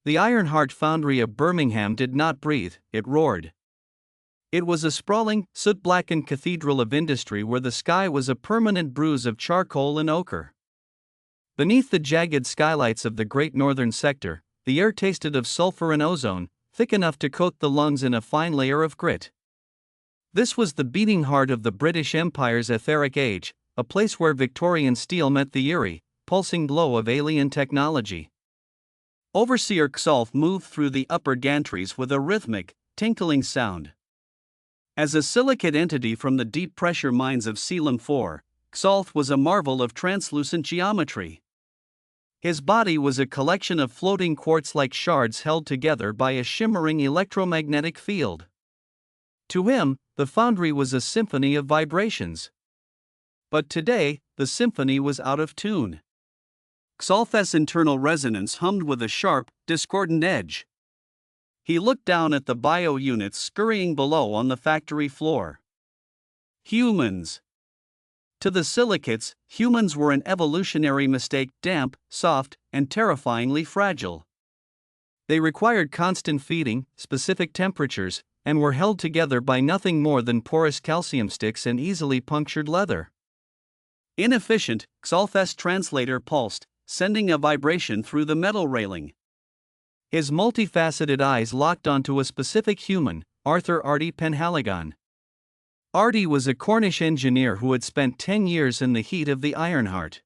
The Ironheart foundry of Birmingham did not breathe, it roared. It was a sprawling, soot-blackened cathedral of industry where the sky was a permanent bruise of charcoal and ochre. Beneath the jagged skylights of the Great Northern Sector, the air tasted of sulfur and ozone, thick enough to coat the lungs in a fine layer of grit. This was the beating heart of the British Empire's etheric age, a place where Victorian steel met the eerie, pulsing glow of alien technology. Overseer Xolf moved through the upper gantries with a rhythmic, tinkling sound. As a silicate entity from the deep-pressure mines of Selam IV, Xolf was a marvel of translucent geometry. His body was a collection of floating quartz-like shards held together by a shimmering electromagnetic field. To him, the foundry was a symphony of vibrations. But today, the symphony was out of tune. Xolf's internal resonance hummed with a sharp, discordant edge. He looked down at the bio-units scurrying below on the factory floor. Humans. To the silicates, humans were an evolutionary mistake, damp, soft, and terrifyingly fragile. They required constant feeding, specific temperatures, and were held together by nothing more than porous calcium sticks and easily punctured leather. Inefficient, Xolf's translator pulsed, sending a vibration through the metal railing. His multifaceted eyes locked onto a specific human, Arthur Artie Penhaligon. Artie was a Cornish engineer who had spent 10 years in the heat of the Ironheart.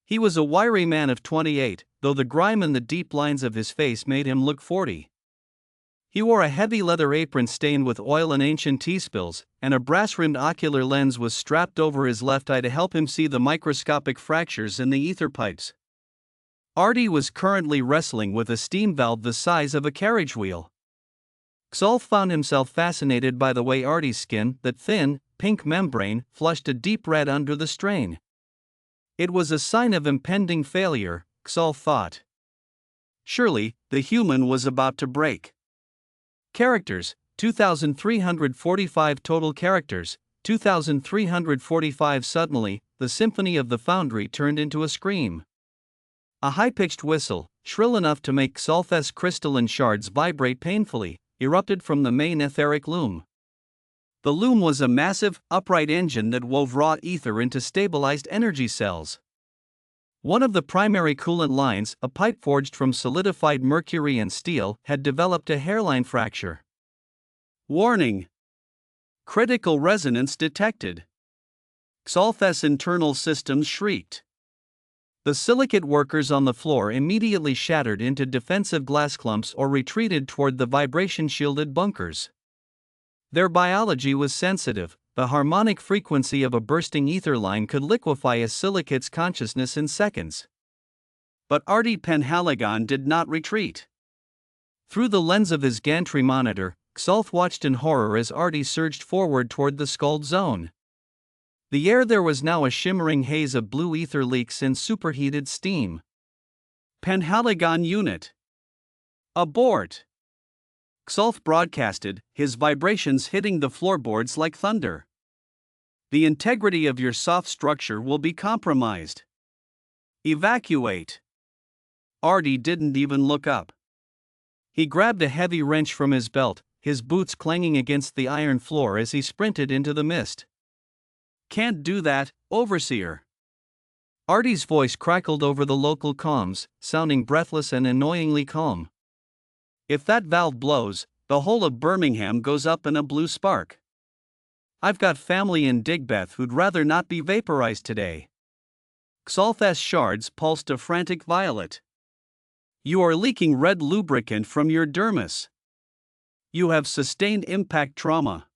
He was a wiry man of 28, though the grime and the deep lines of his face made him look 40. He wore a heavy leather apron stained with oil and ancient tea spills, and a brass-rimmed ocular lens was strapped over his left eye to help him see the microscopic fractures in the ether pipes. Artie was currently wrestling with a steam valve the size of a carriage wheel. Xolf found himself fascinated by the way Artie's skin, that thin, pink membrane, flushed a deep red under the strain. It was a sign of impending failure, Xolf thought. Surely, the human was about to break. Characters, 2,345 total characters, 2,345 Suddenly, the symphony of the foundry turned into a scream. A high-pitched whistle, shrill enough to make Xolf's crystalline shards vibrate painfully, erupted from the main etheric loom. The loom was a massive, upright engine that wove raw ether into stabilized energy cells. One of the primary coolant lines, a pipe forged from solidified mercury and steel, had developed a hairline fracture. Warning! Critical resonance detected. Xolf's internal systems shrieked. The silicate workers on the floor immediately shattered into defensive glass clumps or retreated toward the vibration-shielded bunkers. Their biology was sensitive. The harmonic frequency of a bursting ether line could liquefy a silicate's consciousness in seconds. But Artie Penhaligon did not retreat. Through the lens of his gantry monitor, Xolf watched in horror as Artie surged forward toward the skulled zone. The air there was now a shimmering haze of blue ether leaks and superheated steam. Penhaligon unit. Abort! Xolf broadcasted, his vibrations hitting the floorboards like thunder. The integrity of your soft structure will be compromised. Evacuate. Artie didn't even look up. He grabbed a heavy wrench from his belt, his boots clanging against the iron floor as he sprinted into the mist. Can't do that, Overseer. Artie's voice crackled over the local comms, sounding breathless and annoyingly calm. If that valve blows, the whole of Birmingham goes up in a blue spark. I've got family in Digbeth who'd rather not be vaporized today. Xolf's shards pulsed a frantic violet. You are leaking red lubricant from your dermis. You have sustained impact trauma.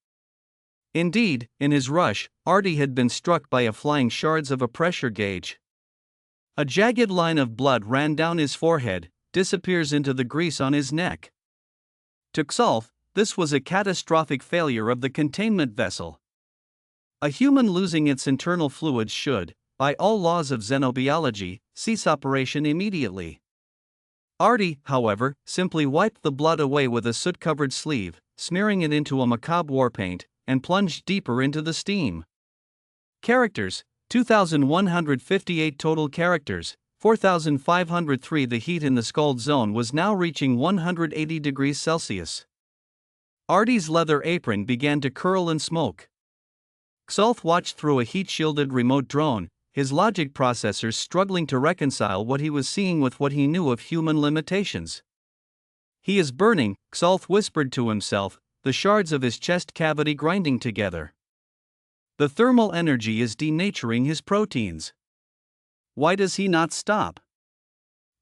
Indeed, in his rush, Artie had been struck by a flying shards of a pressure gauge. A jagged line of blood ran down his forehead, disappears into the grease on his neck. To Xolf, this was a catastrophic failure of the containment vessel. A human losing its internal fluids should, by all laws of xenobiology, cease operation immediately. Artie, however, simply wiped the blood away with a soot-covered sleeve, smearing it into a macabre war paint, and plunged deeper into the steam. Characters, 2,158 total characters, 4,503. The heat in the scald zone was now reaching 180 degrees Celsius. Artie's leather apron began to curl and smoke. Xolf watched through a heat-shielded remote drone, his logic processors struggling to reconcile what he was seeing with what he knew of human limitations. "He is burning," Xolf whispered to himself, the shards of his chest cavity grinding together. "The thermal energy is denaturing his proteins. Why does he not stop?"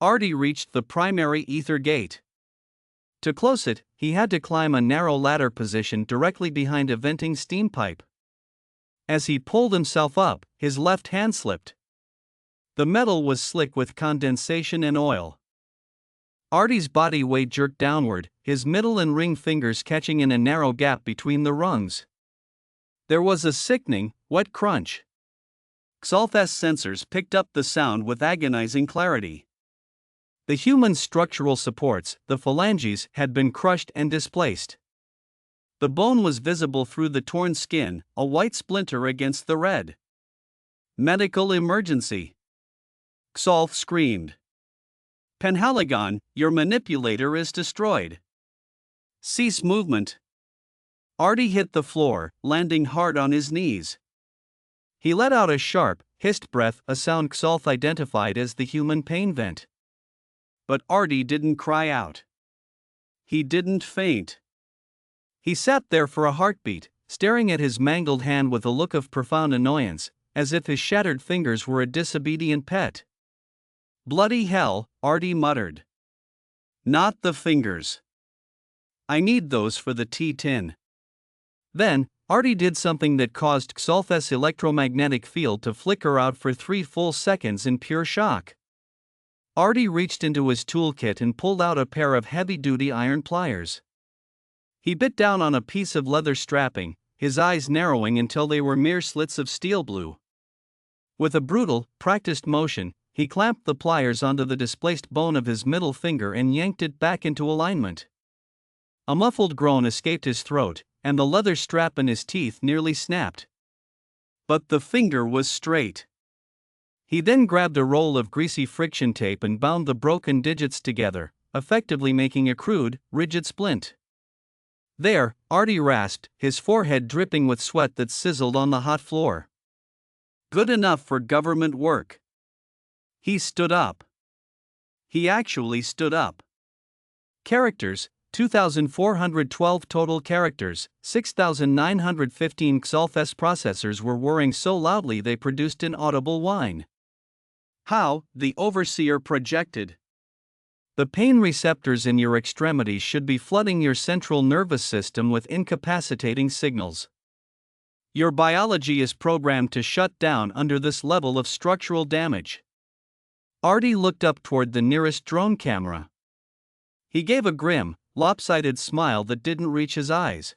Artie reached the primary ether gate. To close it, he had to climb a narrow ladder positioned directly behind a venting steam pipe. As he pulled himself up, his left hand slipped. The metal was slick with condensation and oil. Artie's body weight jerked downward, his middle and ring fingers catching in a narrow gap between the rungs. There was a sickening, wet crunch. Xolf's sensors picked up the sound with agonizing clarity. The human structural supports, the phalanges, had been crushed and displaced. The bone was visible through the torn skin, a white splinter against the red. "Medical emergency!" Xolf screamed. "Penhaligon, your manipulator is destroyed. Cease movement." Artie hit the floor, landing hard on his knees. He let out a sharp, hissed breath, a sound Xolf identified as the human pain vent. But Artie didn't cry out. He didn't faint. He sat there for a heartbeat, staring at his mangled hand with a look of profound annoyance, as if his shattered fingers were a disobedient pet. "Bloody hell," Artie muttered. "Not the fingers. I need those for the tea tin." Then, Artie did something that caused Xolf's electromagnetic field to flicker out for 3 full seconds in pure shock. Artie reached into his toolkit and pulled out a pair of heavy-duty iron pliers. He bit down on a piece of leather strapping, his eyes narrowing until they were mere slits of steel blue. With a brutal, practiced motion, he clamped the pliers onto the displaced bone of his middle finger and yanked it back into alignment. A muffled groan escaped his throat, and the leather strap in his teeth nearly snapped. But the finger was straight. He then grabbed a roll of greasy friction tape and bound the broken digits together, effectively making a crude, rigid splint. "There," Artie rasped, his forehead dripping with sweat that sizzled on the hot floor. "Good enough for government work." He stood up. He actually stood up. Characters: 2,412 total characters, 6,915. Xolf's processors were whirring so loudly they produced an audible whine. "How?" the overseer projected. "The pain receptors in your extremities should be flooding your central nervous system with incapacitating signals. Your biology is programmed to shut down under this level of structural damage." Artie looked up toward the nearest drone camera. He gave a grim, lopsided smile that didn't reach his eyes.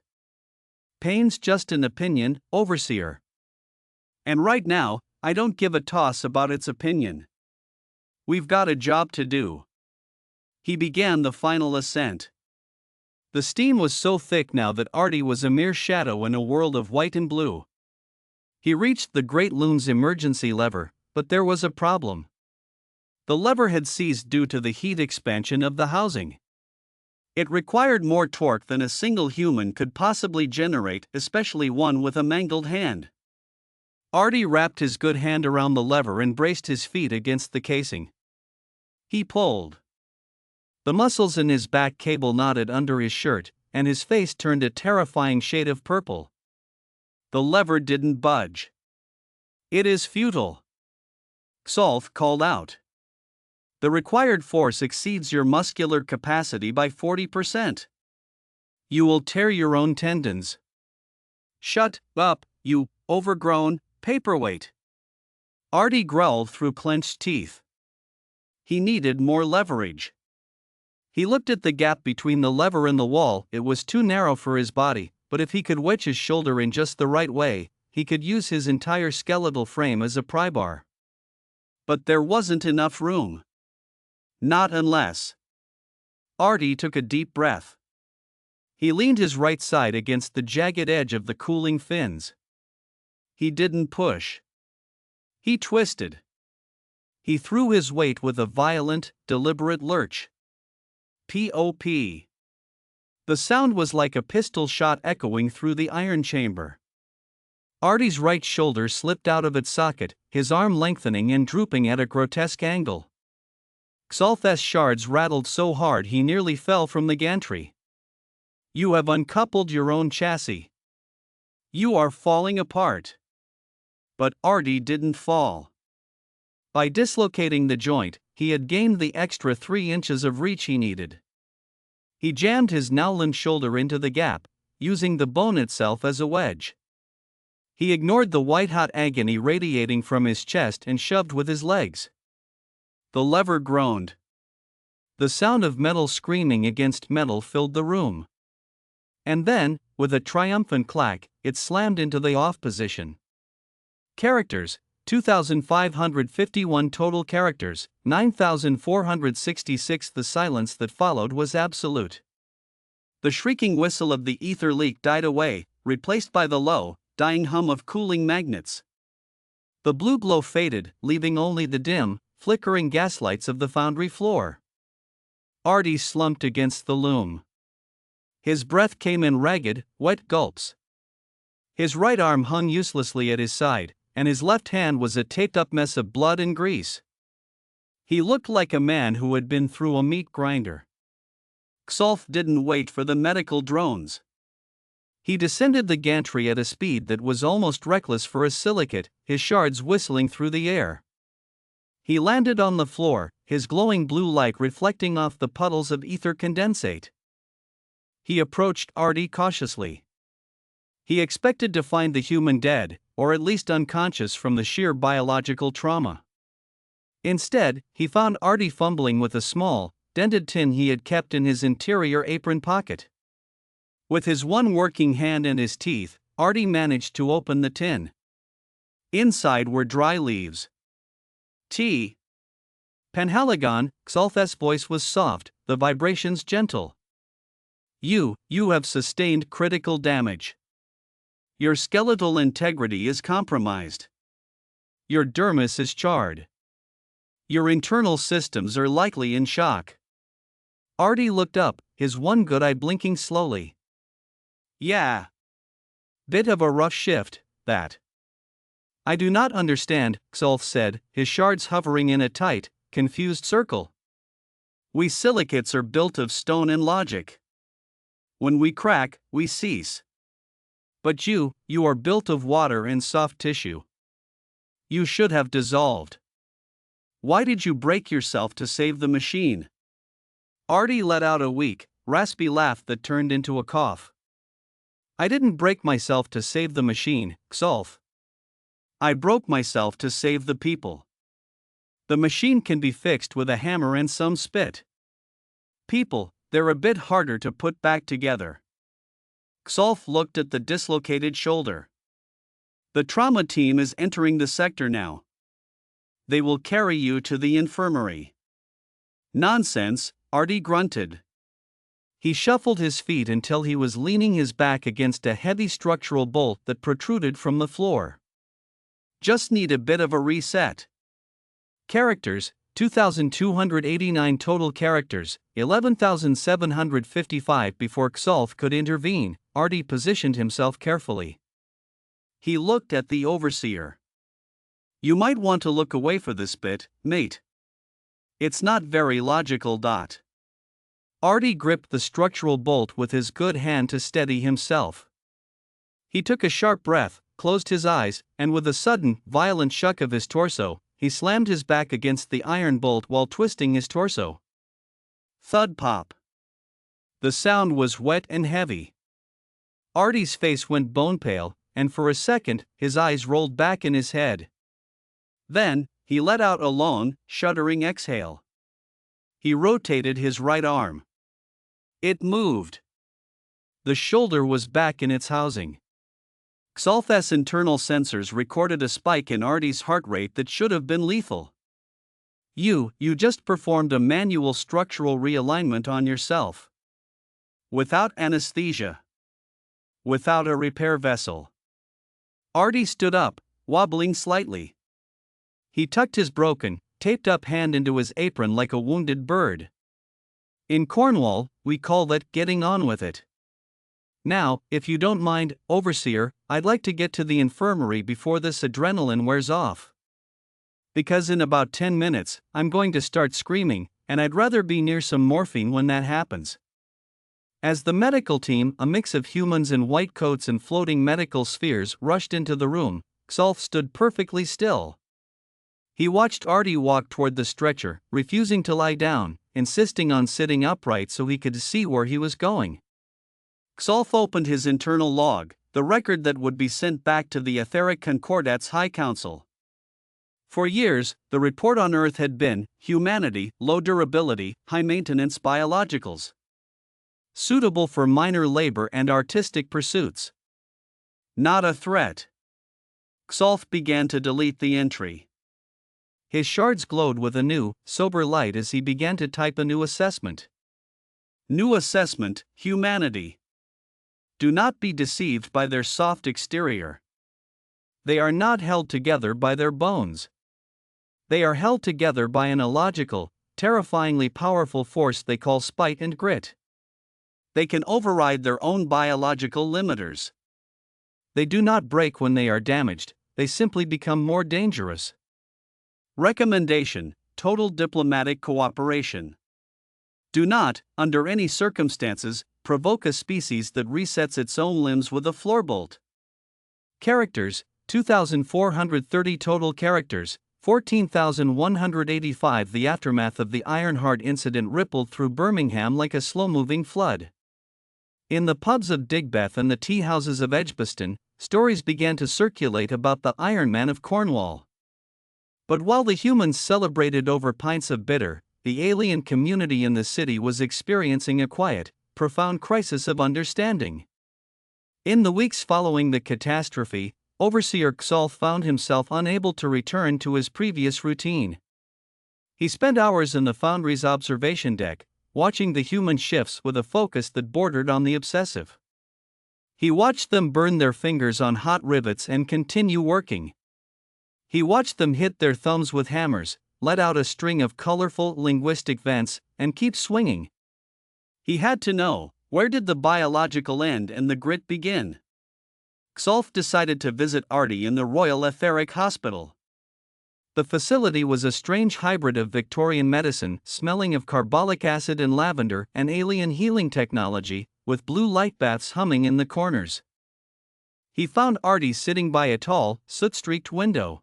"Pain's just an opinion, overseer. And right now, I don't give a toss about its opinion. We've got a job to do." He began the final ascent. The steam was so thick now that Artie was a mere shadow in a world of white and blue. He reached the great loon's emergency lever, but there was a problem. The lever had seized due to the heat expansion of the housing. It required more torque than a single human could possibly generate, especially one with a mangled hand. Artie wrapped his good hand around the lever and braced his feet against the casing. He pulled. The muscles in his back cable knotted under his shirt, and his face turned a terrifying shade of purple. The lever didn't budge. "It is futile," Xolf called out. "The required force exceeds your muscular capacity by 40%. You will tear your own tendons." "Shut up, you overgrown paperweight," Artie growled through clenched teeth. He needed more leverage. He looked at the gap between the lever and the wall. It was too narrow for his body, but if he could wedge his shoulder in just the right way, he could use his entire skeletal frame as a pry bar. But there wasn't enough room. Not unless. Artie took a deep breath. He leaned his right side against the jagged edge of the cooling fins. He didn't push. He twisted. He threw his weight with a violent, deliberate lurch. Pop. The sound was like a pistol shot echoing through the iron chamber. Artie's right shoulder slipped out of its socket, his arm lengthening and drooping at a grotesque angle. Xolth's shards rattled so hard he nearly fell from the gantry. You have uncoupled your own chassis. You are falling apart. But Artie didn't fall. By dislocating the joint, he had gained the extra 3 inches of reach he needed. He jammed his now limp shoulder into the gap, using the bone itself as a wedge. He ignored the white-hot agony radiating from his chest and shoved with his legs. The lever groaned. The sound of metal screaming against metal filled the room. And then, with a triumphant clack, it slammed into the off position. Characters: 2,551 total characters, 9,466. The silence that followed was absolute. The shrieking whistle of the ether leak died away, replaced by the low, dying hum of cooling magnets. The blue glow faded, leaving only the dim, flickering gaslights of the foundry floor. Artie slumped against the loom. His breath came in ragged, wet gulps. His right arm hung uselessly at his side, and his left hand was a taped-up mess of blood and grease. He looked like a man who had been through a meat grinder. Xolth didn't wait for the medical drones. He descended the gantry at a speed that was almost reckless for a silicate, his shards whistling through the air. He landed on the floor, his glowing blue light reflecting off the puddles of ether condensate. He approached Artie cautiously. He expected to find the human dead, or at least unconscious from the sheer biological trauma. Instead, he found Artie fumbling with a small, dented tin he had kept in his interior apron pocket. With his one working hand and his teeth, Artie managed to open the tin. Inside were dry leaves. Tea. Penhaligon, Xolth's voice was soft, the vibrations gentle. You have sustained critical damage. Your skeletal integrity is compromised. Your dermis is charred. Your internal systems are likely in shock. Artie looked up, his one good eye blinking slowly. Yeah. Bit of a rough shift, that. I do not understand, Xolth said, his shards hovering in a tight, confused circle. We silicates are built of stone and logic. When we crack, we cease. But you are built of water and soft tissue. You should have dissolved. Why did you break yourself to save the machine? Artie let out a weak, raspy laugh that turned into a cough. I didn't break myself to save the machine, Xolth. I broke myself to save the people. The machine can be fixed with a hammer and some spit. People, they're a bit harder to put back together. Xolth looked at the dislocated shoulder. The trauma team is entering the sector now. They will carry you to the infirmary. Nonsense, Artie grunted. He shuffled his feet until he was leaning his back against a heavy structural bolt that protruded from the floor. Just need a bit of a reset. Characters: 2,289 total characters, 11,755. Before Xolth could intervene, Artie positioned himself carefully. He looked at the overseer. You might want to look away for this bit, mate. It's not very logical. Artie gripped the structural bolt with his good hand to steady himself. He took a sharp breath, closed his eyes, and with a sudden, violent shuck of his torso, he slammed his back against the iron bolt while twisting his torso. Thud pop. The sound was wet and heavy. Artie's face went bone pale, and for a second, his eyes rolled back in his head. Then, he let out a long, shuddering exhale. He rotated his right arm. It moved. The shoulder was back in its housing. Xolth's internal sensors recorded a spike in Artie's heart rate that should have been lethal. You just performed a manual structural realignment on yourself. Without anesthesia. Without a repair vessel. Artie stood up, wobbling slightly. He tucked his broken, taped up hand into his apron like a wounded bird. In Cornwall, we call that getting on with it. Now, if you don't mind, Overseer, I'd like to get to the infirmary before this adrenaline wears off. Because in about 10 minutes, I'm going to start screaming, and I'd rather be near some morphine when that happens. As the medical team, a mix of humans in white coats and floating medical spheres, rushed into the room, Xolf stood perfectly still. He watched Artie walk toward the stretcher, refusing to lie down, insisting on sitting upright so he could see where he was going. Xolf opened his internal log, the record that would be sent back to the Etheric Concordat's High Council. For years, the report on Earth had been humanity, low durability, high maintenance biologicals. Suitable for minor labor and artistic pursuits. Not a threat. Xolf began to delete the entry. His shards glowed with a new, sober light as he began to type a new assessment. New assessment, humanity. Do not be deceived by their soft exterior. They are not held together by their bones. They are held together by an illogical, terrifyingly powerful force they call spite and grit. They can override their own biological limiters. They do not break when they are damaged, they simply become more dangerous. Recommendation: total diplomatic cooperation. Do not, under any circumstances, provoke a species that resets its own limbs with a floorbolt. Characters: 2,430 total characters, 14,185. The aftermath of the Ironheart incident rippled through Birmingham like a slow-moving flood. In the pubs of Digbeth and the tea houses of Edgbaston, stories began to circulate about the Iron Man of Cornwall. But while the humans celebrated over pints of bitter, the alien community in the city was experiencing a quiet, profound crisis of understanding. In the weeks following the catastrophe, Overseer Xolf found himself unable to return to his previous routine. He spent hours in the Foundry's observation deck, watching the human shifts with a focus that bordered on the obsessive. He watched them burn their fingers on hot rivets and continue working. He watched them hit their thumbs with hammers, let out a string of colorful linguistic vents, and keep swinging. He had to know, where did the biological end and the grit begin? Xolf decided to visit Artie in the Royal Etheric Hospital. The facility was a strange hybrid of Victorian medicine, smelling of carbolic acid and lavender, and alien healing technology, with blue light baths humming in the corners. He found Artie sitting by a tall, soot-streaked window.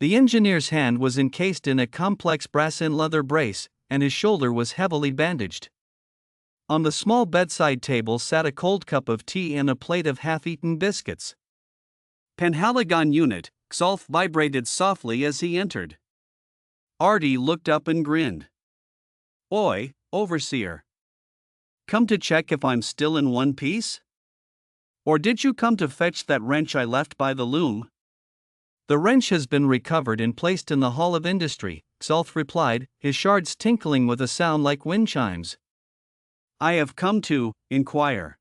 The engineer's hand was encased in a complex brass-in-leather brace, and his shoulder was heavily bandaged. On the small bedside table sat a cold cup of tea and a plate of half-eaten biscuits. Penhaligon unit, Xolf vibrated softly as he entered. Artie looked up and grinned. Oi, Overseer. Come to check if I'm still in one piece? Or did you come to fetch that wrench I left by the loom? The wrench has been recovered and placed in the Hall of Industry, Xolf replied, his shards tinkling with a sound like wind chimes. I have come to inquire.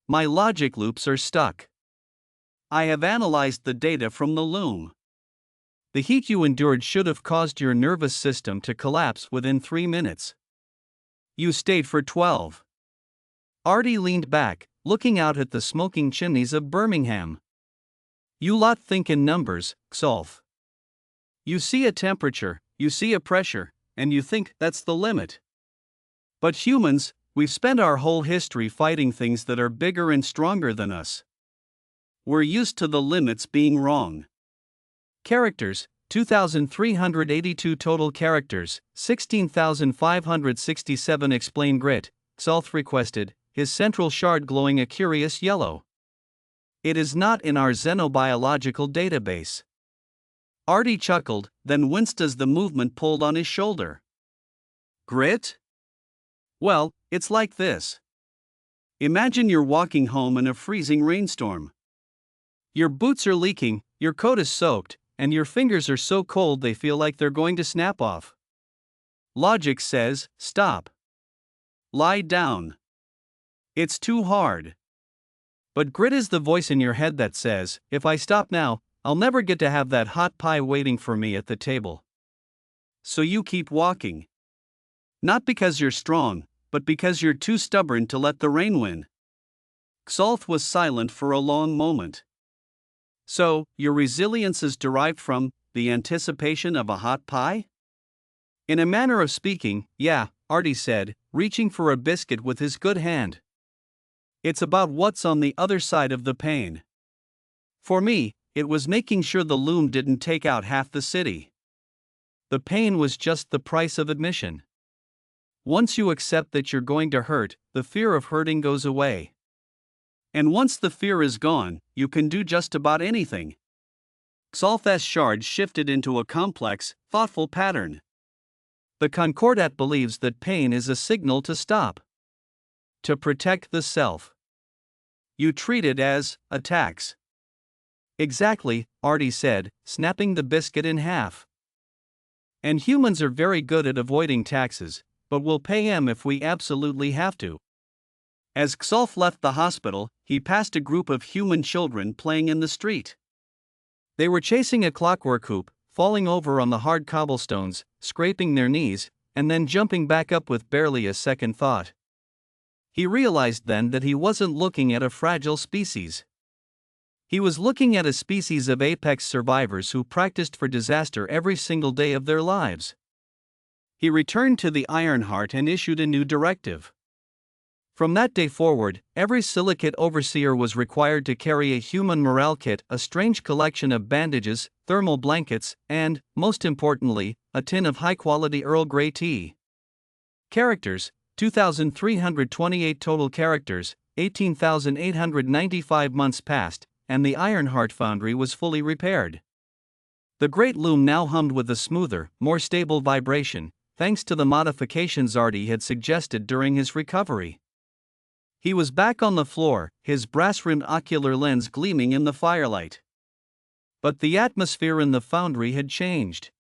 My logic loops are stuck. I have analyzed the data from the loom. The heat you endured should have caused your nervous system to collapse within 3 minutes. You stayed for 12. Artie leaned back, looking out at the smoking chimneys of Birmingham. You lot think in numbers, Xolf. You see a temperature, you see a pressure, and you think that's the limit. But humans, we've spent our whole history fighting things that are bigger and stronger than us. We're used to the limits being wrong. Characters: 2,382 total characters, 16,567. Explain grit, Xolf requested, his central shard glowing a curious yellow. It is not in our xenobiological database. Artie chuckled, then winced as the movement pulled on his shoulder. Grit? Well, it's like this. Imagine you're walking home in a freezing rainstorm. Your boots are leaking, your coat is soaked, and your fingers are so cold they feel like they're going to snap off. Logic says, stop. Lie down. It's too hard. But grit is the voice in your head that says, if I stop now, I'll never get to have that hot pie waiting for me at the table. so you keep walking. Not because you're strong, but because you're too stubborn to let the rain win. Xolth was silent for a long moment. So, your resilience is derived from the anticipation of a hot pie? In a manner of speaking, yeah, Artie said, reaching for a biscuit with his good hand. It's about what's on the other side of the pain. For me, it was making sure the loom didn't take out half the city. The pain was just the price of admission. Once you accept that you're going to hurt, the fear of hurting goes away. And once the fear is gone, you can do just about anything. Xolth's shards shifted into a complex, thoughtful pattern. The Concordat believes that pain is a signal to stop. To protect the self. You treat it as a tax. Exactly, Artie said, snapping the biscuit in half. And humans are very good at avoiding taxes, but we'll pay them if we absolutely have to. As Xolth left the hospital, he passed a group of human children playing in the street. They were chasing a clockwork hoop, falling over on the hard cobblestones, scraping their knees, and then jumping back up with barely a second thought. He realized then that he wasn't looking at a fragile species. He was looking at a species of apex survivors who practiced for disaster every single day of their lives. He returned to the Ironheart and issued a new directive. From that day forward, every silicate overseer was required to carry a human morale kit, a strange collection of bandages, thermal blankets, and, most importantly, a tin of high-quality Earl Grey tea. Characters: 2,328 total characters, 18,895 months passed, and the Ironheart foundry was fully repaired. The great loom now hummed with a smoother, more stable vibration, thanks to the modifications Artie had suggested during his recovery. He was back on the floor, his brass-rimmed ocular lens gleaming in the firelight. But the atmosphere in the foundry had changed.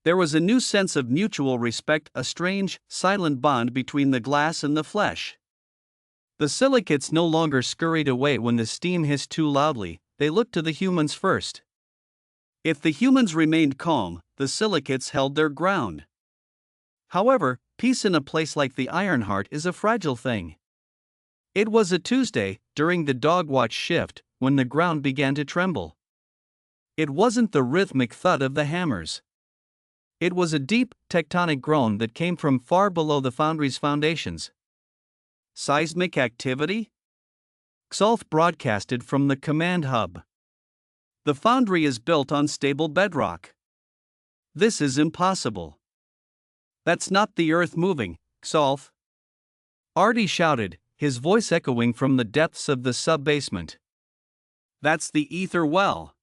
There was a new sense of mutual respect, a strange, silent bond between the glass and the flesh. The silicates no longer scurried away when the steam hissed too loudly, they looked to the humans first. If the humans remained calm, the silicates held their ground. However, peace in a place like the Ironheart is a fragile thing. It was a Tuesday, during the dog watch shift, when the ground began to tremble. It wasn't the rhythmic thud of the hammers. It was a deep, tectonic groan that came from far below the foundry's foundations. Seismic activity? Xolth broadcasted from the command hub. The foundry is built on stable bedrock. This is impossible. That's not the earth moving, Xolth. Artie shouted, his voice echoing from the depths of the sub-basement. That's the ether well.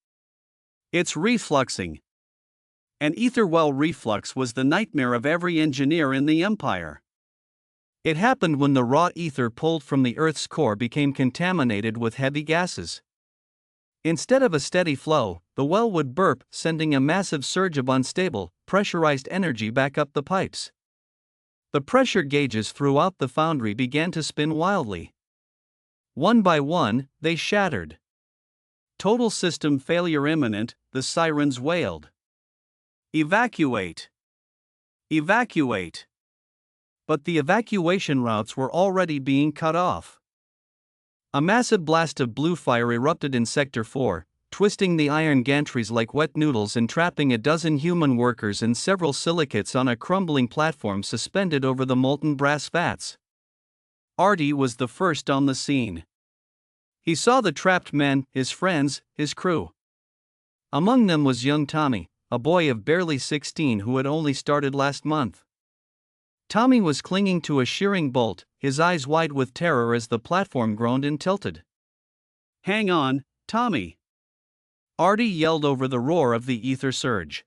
It's refluxing. An ether well reflux was the nightmare of every engineer in the Empire. It happened when the raw ether pulled from the Earth's core became contaminated with heavy gases. Instead of a steady flow, the well would burp, sending a massive surge of unstable, pressurized energy back up the pipes. The pressure gauges throughout the foundry began to spin wildly. One by one, they shattered. Total system failure imminent, the sirens wailed. Evacuate! Evacuate! But the evacuation routes were already being cut off. A massive blast of blue fire erupted in Sector 4, twisting the iron gantries like wet noodles and trapping a dozen human workers and several silicates on a crumbling platform suspended over the molten brass vats. Artie was the first on the scene. He saw the trapped men, his friends, his crew. Among them was young Tommy, a boy of barely 16 who had only started last month. Tommy was clinging to a shearing bolt, his eyes wide with terror as the platform groaned and tilted. "Hang on, Tommy!" Artie yelled over the roar of the ether surge.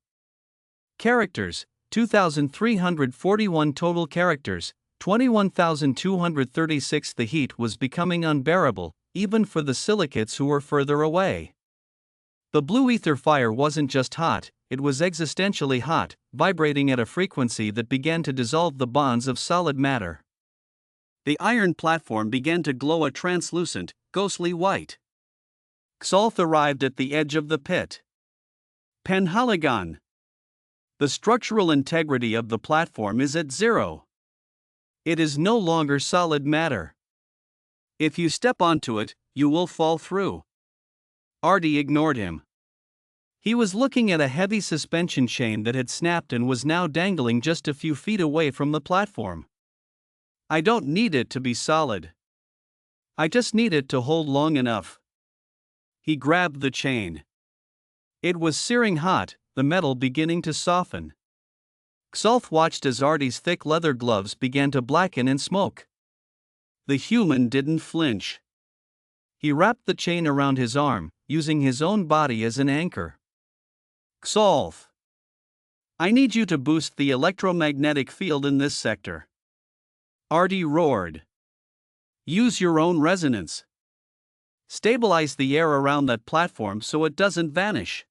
Characters: 2,341 total characters, 21,236. The heat was becoming unbearable, even for the silicates who were further away. The blue ether fire wasn't just hot, it was existentially hot, vibrating at a frequency that began to dissolve the bonds of solid matter. The iron platform began to glow a translucent, ghostly white. Xolth arrived at the edge of the pit. Penhaligon! The structural integrity of the platform is at zero. It is no longer solid matter. If you step onto it, you will fall through. Artie ignored him. He was looking at a heavy suspension chain that had snapped and was now dangling just a few feet away from the platform. I don't need it to be solid. I just need it to hold long enough. He grabbed the chain. It was searing hot, the metal beginning to soften. Xolf watched as Artie's thick leather gloves began to blacken and smoke. The human didn't flinch. He wrapped the chain around his arm, using his own body as an anchor. Xolf, I need you to boost the electromagnetic field in this sector. Artie roared. Use your own resonance. Stabilize the air around that platform so it doesn't vanish.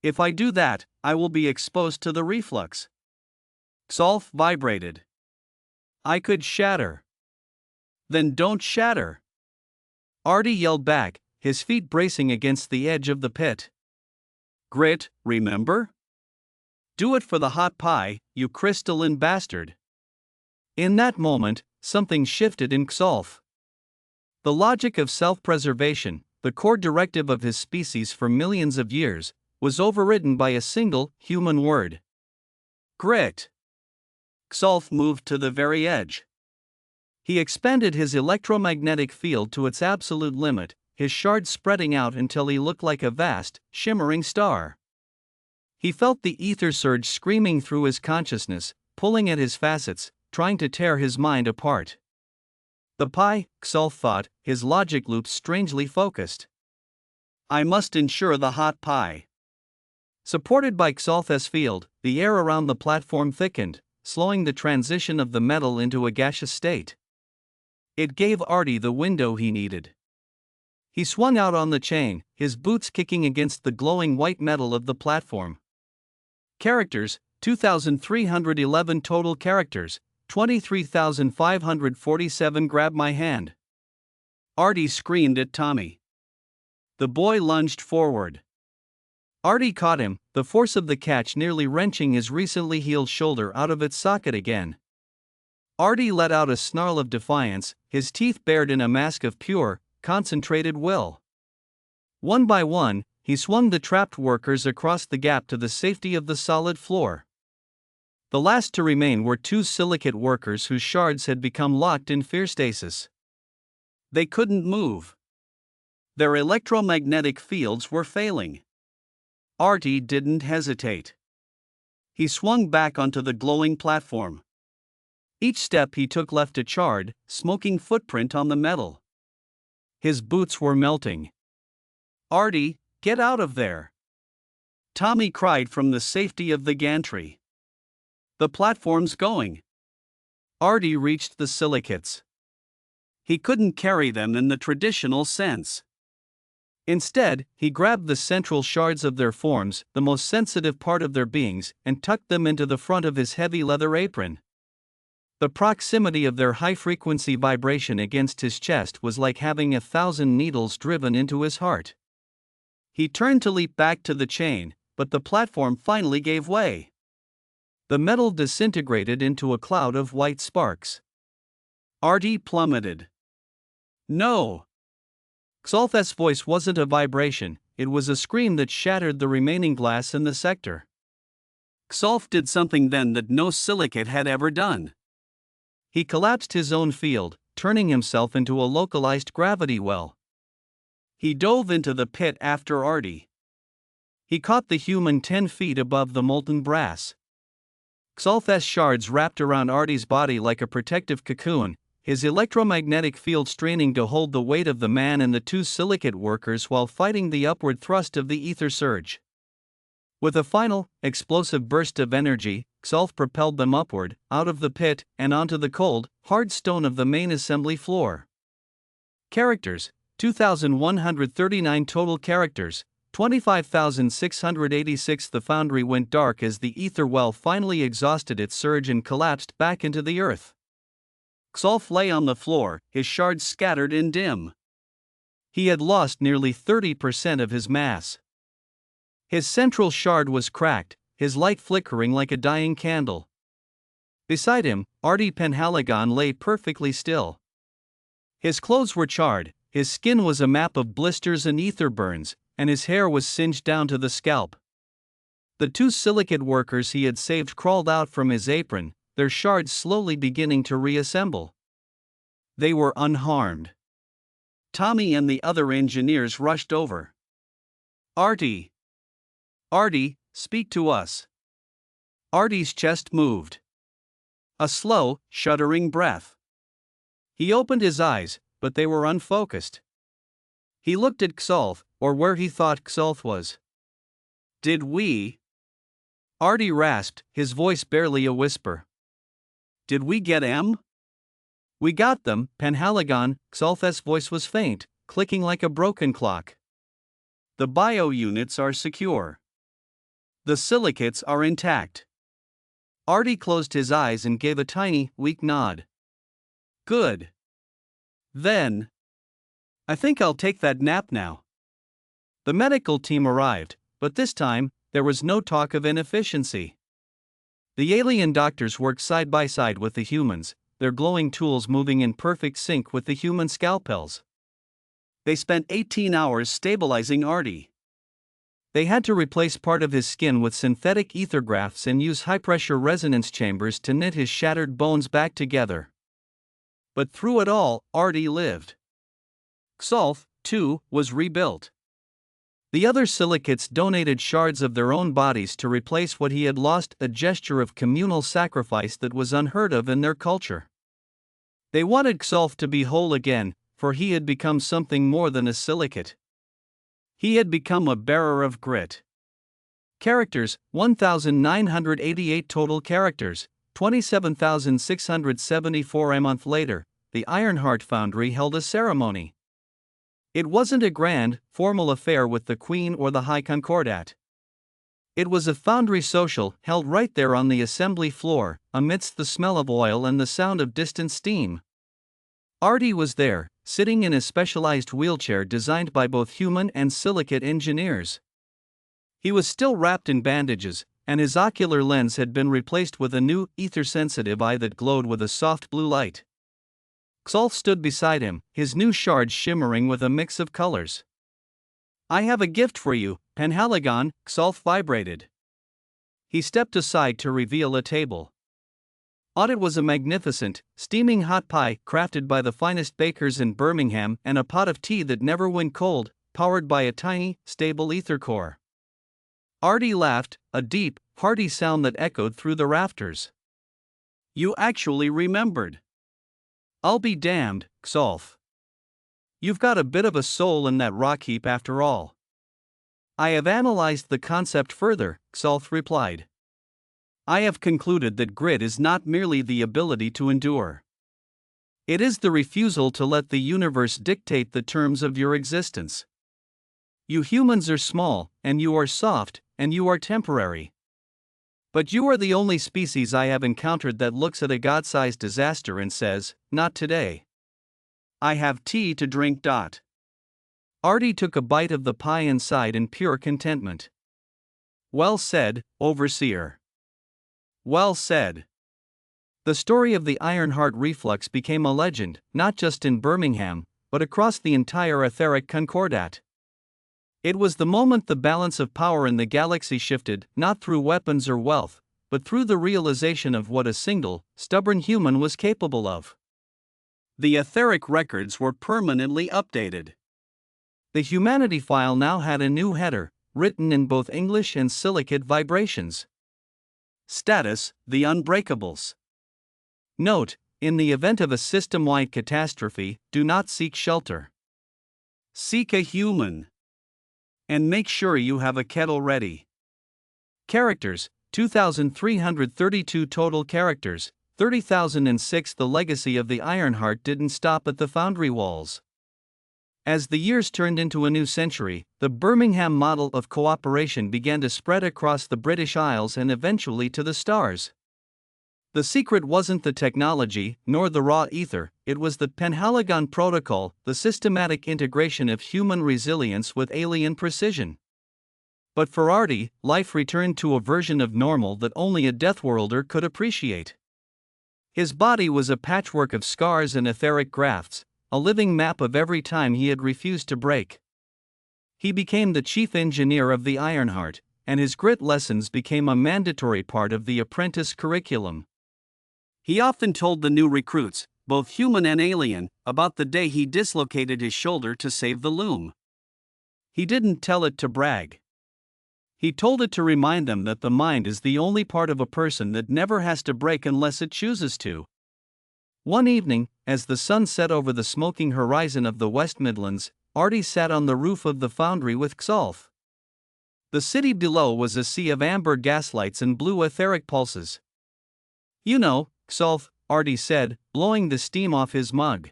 If I do that, I will be exposed to the reflux. Xolf vibrated. I could shatter. Then don't shatter. Artie yelled back, his feet bracing against the edge of the pit. Grit, remember? Do it for the hot pie, you crystalline bastard. In that moment, something shifted in Xolf. The logic of self-preservation, the core directive of his species for millions of years, was overridden by a single, human word. Grit. Xolf moved to the very edge. He expanded his electromagnetic field to its absolute limit, his shards spreading out until he looked like a vast, shimmering star. He felt the ether surge screaming through his consciousness, pulling at his facets, trying to tear his mind apart. The pie, Xolf thought, his logic loops strangely focused. I must ensure the hot pie. Supported by Xolf's field, the air around the platform thickened, slowing the transition of the metal into a gaseous state. It gave Artie the window he needed. He swung out on the chain, his boots kicking against the glowing white metal of the platform. Characters, 2,311 total characters, 23,547. Grab my hand. Artie screamed at Tommy. The boy lunged forward. Artie caught him, the force of the catch nearly wrenching his recently healed shoulder out of its socket again. Artie let out a snarl of defiance, his teeth bared in a mask of pure, concentrated will. One by one, he swung the trapped workers across the gap to the safety of the solid floor. The last to remain were two silicate workers whose shards had become locked in fear stasis. They couldn't move. Their electromagnetic fields were failing. Artie didn't hesitate. He swung back onto the glowing platform. Each step he took left a charred, smoking footprint on the metal. His boots were melting. Artie, get out of there! Tommy cried from the safety of the gantry. The platform's going. Artie reached the silicates. He couldn't carry them in the traditional sense. Instead, he grabbed the central shards of their forms, the most sensitive part of their beings, and tucked them into the front of his heavy leather apron. The proximity of their high-frequency vibration against his chest was like having 1,000 needles driven into his heart. He turned to leap back to the chain, but the platform finally gave way. The metal disintegrated into a cloud of white sparks. Artie plummeted. No! Xolf's voice wasn't a vibration, it was a scream that shattered the remaining glass in the sector. Xolf did something then that no silicate had ever done. He collapsed his own field, turning himself into a localized gravity well. He dove into the pit after Artie. He caught the human 10 feet above the molten brass. Xolf's shards wrapped around Artie's body like a protective cocoon, his electromagnetic field straining to hold the weight of the man and the two silicate workers while fighting the upward thrust of the ether surge. With a final, explosive burst of energy, Xolf propelled them upward, out of the pit, and onto the cold, hard stone of the main assembly floor. Characters, 2,139 total characters, 25,686. The foundry went dark as the ether well finally exhausted its surge and collapsed back into the earth. Xolf lay on the floor, his shards scattered and dim. He had lost nearly 30% of his mass. His central shard was cracked, his light flickering like a dying candle. Beside him, Artie Penhaligon lay perfectly still. His clothes were charred, his skin was a map of blisters and ether burns, and his hair was singed down to the scalp. The two silicate workers he had saved crawled out from his apron, their shards slowly beginning to reassemble. They were unharmed. Tommy and the other engineers rushed over. Artie! Artie, speak to us. Artie's chest moved. A slow, shuddering breath. He opened his eyes, but they were unfocused. He looked at Xolf, or where he thought Xolf was. Did we? Artie rasped, his voice barely a whisper. Did we get M? We got them, Penhaligon. Xolf's voice was faint, clicking like a broken clock. The bio units are secure. The silicates are intact. Artie closed his eyes and gave a tiny, weak nod. Good. Then. I think I'll take that nap now. The medical team arrived, but this time, there was no talk of inefficiency. The alien doctors worked side by side with the humans, their glowing tools moving in perfect sync with the human scalpels. They spent 18 hours stabilizing Artie. They had to replace part of his skin with synthetic ether grafts and use high-pressure resonance chambers to knit his shattered bones back together. But through it all, Artie lived. Xolf, too, was rebuilt. The other silicates donated shards of their own bodies to replace what he had lost, a gesture of communal sacrifice that was unheard of in their culture. They wanted Xolf to be whole again, for he had become something more than a silicate. He had become a bearer of grit. Characters, 1,988 total characters, 27,674 a month later, the Ironheart Foundry held a ceremony. It wasn't a grand, formal affair with the Queen or the High Concordat. It was a foundry social held right there on the assembly floor, amidst the smell of oil and the sound of distant steam. Artie was there, sitting in a specialized wheelchair designed by both human and silicate engineers. He was still wrapped in bandages, and his ocular lens had been replaced with a new, ether-sensitive eye that glowed with a soft blue light. Xolf stood beside him, his new shards shimmering with a mix of colors. I have a gift for you, Penhaligon, Xolf vibrated. He stepped aside to reveal a table. On it was a magnificent, steaming hot pie crafted by the finest bakers in Birmingham and a pot of tea that never went cold, powered by a tiny, stable ether core. Artie laughed, a deep, hearty sound that echoed through the rafters. You actually remembered. I'll be damned, Xolf. You've got a bit of a soul in that rock heap after all. I have analyzed the concept further, Xolf replied. I have concluded that grit is not merely the ability to endure. It is the refusal to let the universe dictate the terms of your existence. You humans are small, and you are soft, and you are temporary. But you are the only species I have encountered that looks at a God-sized disaster and says, not today. I have tea to drink. Artie took a bite of the pie and sighed in pure contentment. Well said, Overseer. Well said. The story of the Ironheart reflux became a legend, not just in Birmingham, but across the entire etheric concordat. It was the moment the balance of power in the galaxy shifted, not through weapons or wealth, but through the realization of what a single, stubborn human was capable of. The etheric records were permanently updated. The humanity file now had a new header, written in both English and silicate vibrations. Status: the Unbreakables. Note: in the event of a system-wide catastrophe, do not seek shelter. Seek a human. And make sure you have a kettle ready. Characters: 2,332 total characters, 30,006. The legacy of the Ironheart didn't stop at the foundry walls. As the years turned into a new century, the Birmingham model of cooperation began to spread across the British Isles and eventually to the stars. The secret wasn't the technology, nor the raw ether, it was the Penhaligon Protocol, the systematic integration of human resilience with alien precision. But for Artie, life returned to a version of normal that only a Deathworlder could appreciate. His body was a patchwork of scars and etheric grafts, a living map of every time he had refused to break. He became the chief engineer of the Ironheart, and his grit lessons became a mandatory part of the apprentice curriculum. He often told the new recruits, both human and alien, about the day he dislocated his shoulder to save the loom. He didn't tell it to brag. He told it to remind them that the mind is the only part of a person that never has to break unless it chooses to. One evening, as the sun set over the smoking horizon of the West Midlands, Artie sat on the roof of the foundry with Xolf. The city below was a sea of amber gaslights and blue etheric pulses. "You know, Xolf," Artie said, blowing the steam off his mug.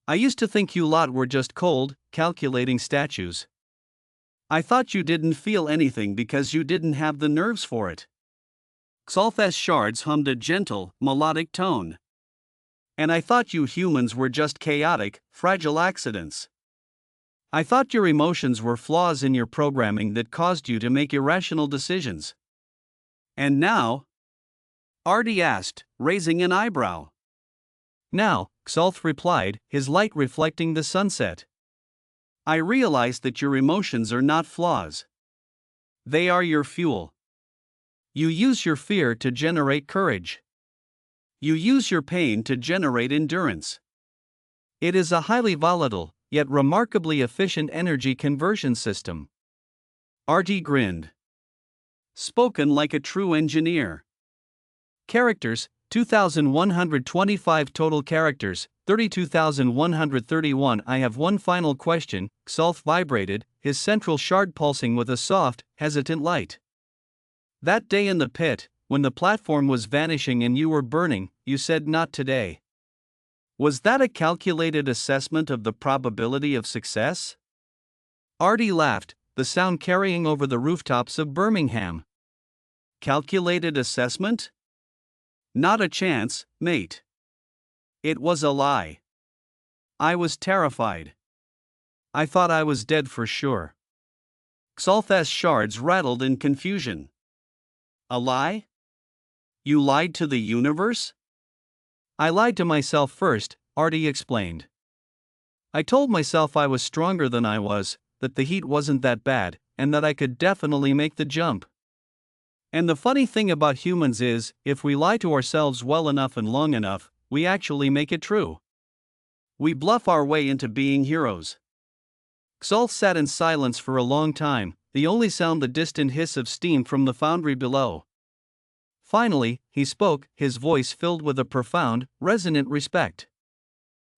"I used to think you lot were just cold, calculating statues. I thought you didn't feel anything because you didn't have the nerves for it." Xolf's shards hummed a gentle, melodic tone. "And I thought you humans were just chaotic, fragile accidents. I thought your emotions were flaws in your programming that caused you to make irrational decisions." "And now?" Artie asked, raising an eyebrow. "Now," Xolf replied, his light reflecting the sunset, "I realize that your emotions are not flaws. They are your fuel. You use your fear to generate courage. You use your pain to generate endurance. It is a highly volatile, yet remarkably efficient energy conversion system." Artie grinned. Spoken like a true engineer. Characters: 2,125 total characters, 32,131. "I have one final question," Xolf vibrated, his central shard pulsing with a soft, hesitant light. "That day in the pit, when the platform was vanishing and you were burning, you said not today. Was that a calculated assessment of the probability of success?" Artie laughed, the sound carrying over the rooftops of Birmingham. "Calculated assessment? Not a chance, mate. It was a lie. I was terrified. I thought I was dead for sure." Xolf's shards rattled in confusion. "A lie? You lied to the universe?" "I lied to myself first," Artie explained. "I told myself I was stronger than I was, that the heat wasn't that bad, and that I could definitely make the jump. And the funny thing about humans is, if we lie to ourselves well enough and long enough, we actually make it true. We bluff our way into being heroes." Xolf sat in silence for a long time, the only sound the distant hiss of steam from the foundry below. Finally, he spoke, his voice filled with a profound, resonant respect.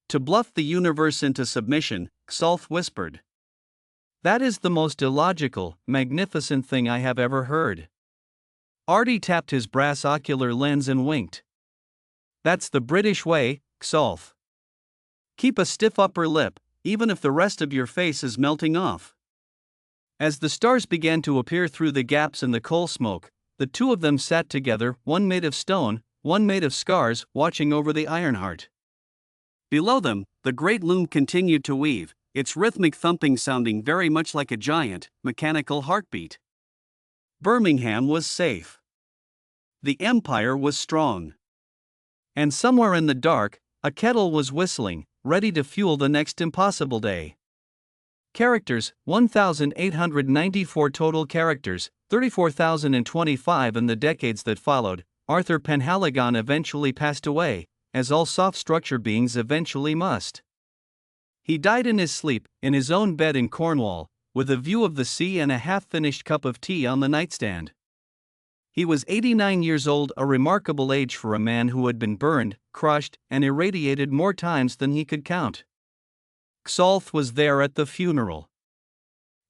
"To bluff the universe into submission," Xolf whispered. "That is the most illogical, magnificent thing I have ever heard." Artie tapped his brass ocular lens and winked. "That's the British way, Xolf. Keep a stiff upper lip, even if the rest of your face is melting off." As the stars began to appear through the gaps in the coal smoke, the two of them sat together, one made of stone, one made of scars, watching over the Ironheart. Below them, the great loom continued to weave, its rhythmic thumping sounding very much like a giant, mechanical heartbeat. Birmingham was safe. The Empire was strong. And somewhere in the dark, a kettle was whistling, ready to fuel the next impossible day. Characters: 1,894 total characters, 34,025 in the decades that followed. Arthur Penhaligon eventually passed away, as all soft structure beings eventually must. He died in his sleep, in his own bed in Cornwall, with a view of the sea and a half-finished cup of tea on the nightstand. He was 89 years old, a remarkable age for a man who had been burned, crushed, and irradiated more times than he could count. Xolf was there at the funeral.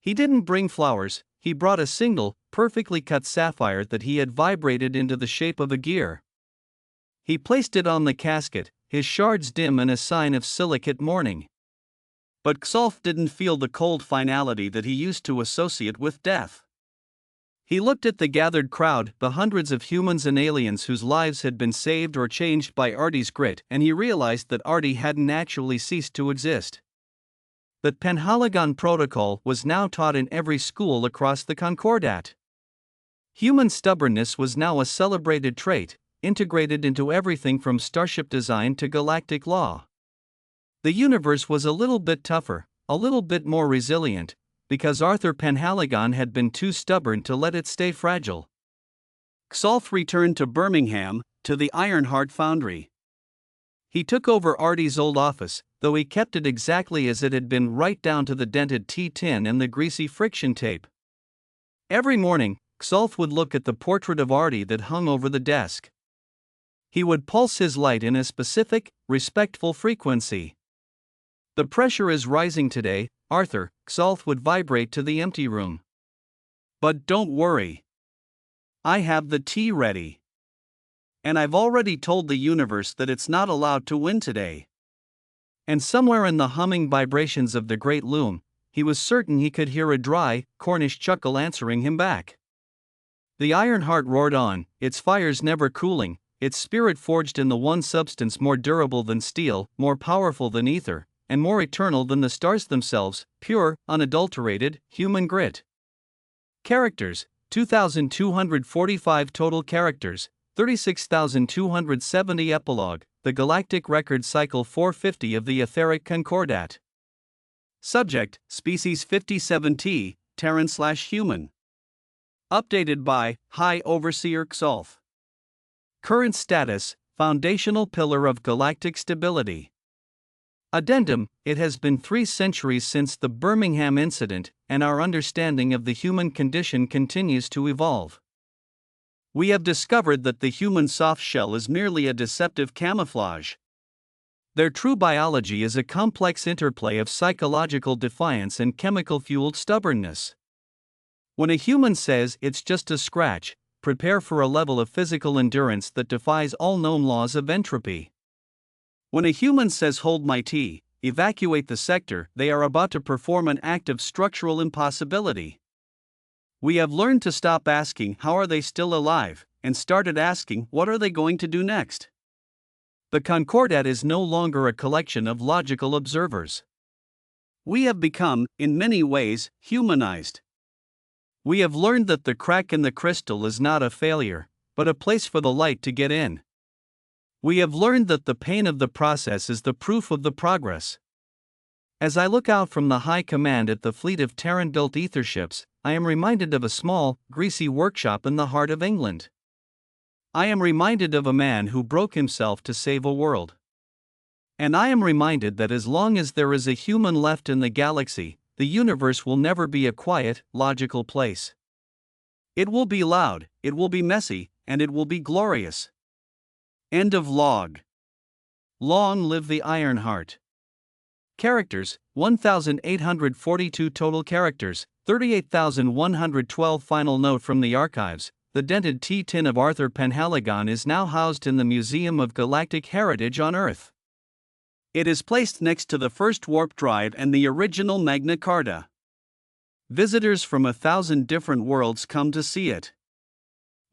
He didn't bring flowers, he brought a single, perfectly cut sapphire that he had vibrated into the shape of a gear. He placed it on the casket, his shards dim and a sign of silicate mourning. But Xolf didn't feel the cold finality that he used to associate with death. He looked at the gathered crowd, the hundreds of humans and aliens whose lives had been saved or changed by Artie's grit, and he realized that Artie hadn't actually ceased to exist. That Penhaligon Protocol was now taught in every school across the Concordat. Human stubbornness was now a celebrated trait, integrated into everything from starship design to galactic law. The universe was a little bit tougher, a little bit more resilient, because Arthur Penhaligon had been too stubborn to let it stay fragile. Xolf returned to Birmingham, to the Ironheart Foundry. He took over Artie's old office, though he kept it exactly as it had been, right down to the dented tea tin and the greasy friction tape. Every morning, Xolf would look at the portrait of Artie that hung over the desk. He would pulse his light in a specific, respectful frequency. "The pressure is rising today, Arthur," Xolf would vibrate to the empty room. "But don't worry. I have the tea ready. And I've already told the universe that it's not allowed to win today." And somewhere in the humming vibrations of the great loom, he was certain he could hear a dry, Cornish chuckle answering him back. The Ironheart roared on, its fires never cooling, its spirit forged in the one substance more durable than steel, more powerful than ether, and more eternal than the stars themselves, pure, unadulterated, human grit. Characters: 2,245 total characters, 36,270 epilogue, the Galactic Record Cycle 450 of the Etheric Concordat. Subject: Species 57T, Terran/Human. Updated by High Overseer Xolf. Current status: Foundational pillar of galactic stability. Addendum: It has been 3 centuries since the Birmingham incident, and our understanding of the human condition continues to evolve. We have discovered that the human soft shell is merely a deceptive camouflage. Their true biology is a complex interplay of psychological defiance and chemical-fueled stubbornness. When a human says it's just a scratch, prepare for a level of physical endurance that defies all known laws of entropy. When a human says "hold my tea, evacuate the sector," they are about to perform an act of structural impossibility. We have learned to stop asking "how are they still alive?" and started asking "what are they going to do next?" The Concordat is no longer a collection of logical observers. We have become, in many ways, humanized. We have learned that the crack in the crystal is not a failure, but a place for the light to get in. We have learned that the pain of the process is the proof of the progress. As I look out from the high command at the fleet of Terran-built etherships, I am reminded of a small, greasy workshop in the heart of England. I am reminded of a man who broke himself to save a world. And I am reminded that as long as there is a human left in the galaxy, the universe will never be a quiet, logical place. It will be loud, it will be messy, and it will be glorious. End of log. Long live the Ironheart. Characters: 1,842 total characters, 38,112. Final note from the archives: the dented tea tin of Arthur Penhaligon is now housed in the Museum of Galactic Heritage on Earth. It is placed next to the first warp drive and the original Magna Carta. Visitors from 1,000 different worlds come to see it.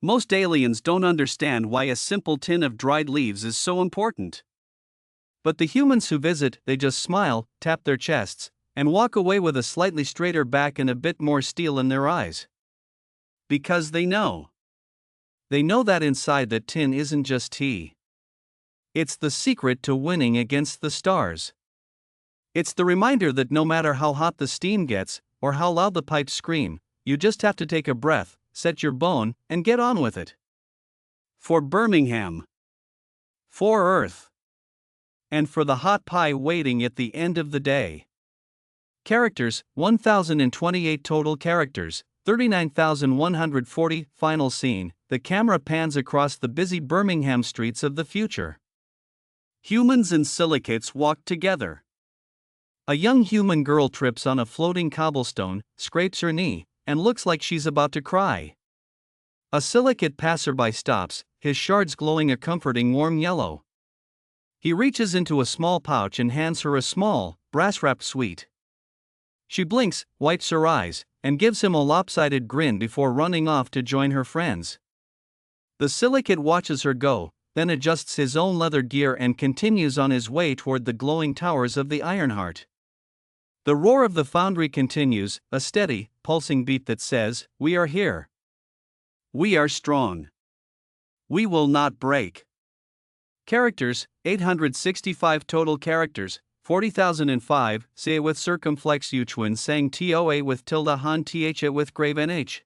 Most aliens don't understand why a simple tin of dried leaves is so important. But the humans who visit, they just smile, tap their chests, and walk away with a slightly straighter back and a bit more steel in their eyes. Because they know. They know that inside that tin isn't just tea. It's the secret to winning against the stars. It's the reminder that no matter how hot the steam gets, or how loud the pipes scream, you just have to take a breath, set your bone, and get on with it. For Birmingham. For Earth. And for the hot pie waiting at the end of the day. Characters: 1,028 total characters, 39,140. Final scene: the camera pans across the busy Birmingham streets of the future. Humans and silicates walk together. A young human girl trips on a floating cobblestone, scrapes her knee, and looks like she's about to cry. A silicate passerby stops, his shards glowing a comforting warm yellow. He reaches into a small pouch and hands her a small, brass-wrapped sweet. She blinks, wipes her eyes, and gives him a lopsided grin before running off to join her friends. The silicate watches her go, then adjusts his own leather gear and continues on his way toward the glowing towers of the Ironheart. The roar of the foundry continues, a steady, pulsing beat that says, "We are here. We are strong. We will not break." Characters, 865 total characters, 40,005, say with circumflex Yuchuan sang TOA with tilde Han TH with grave NH.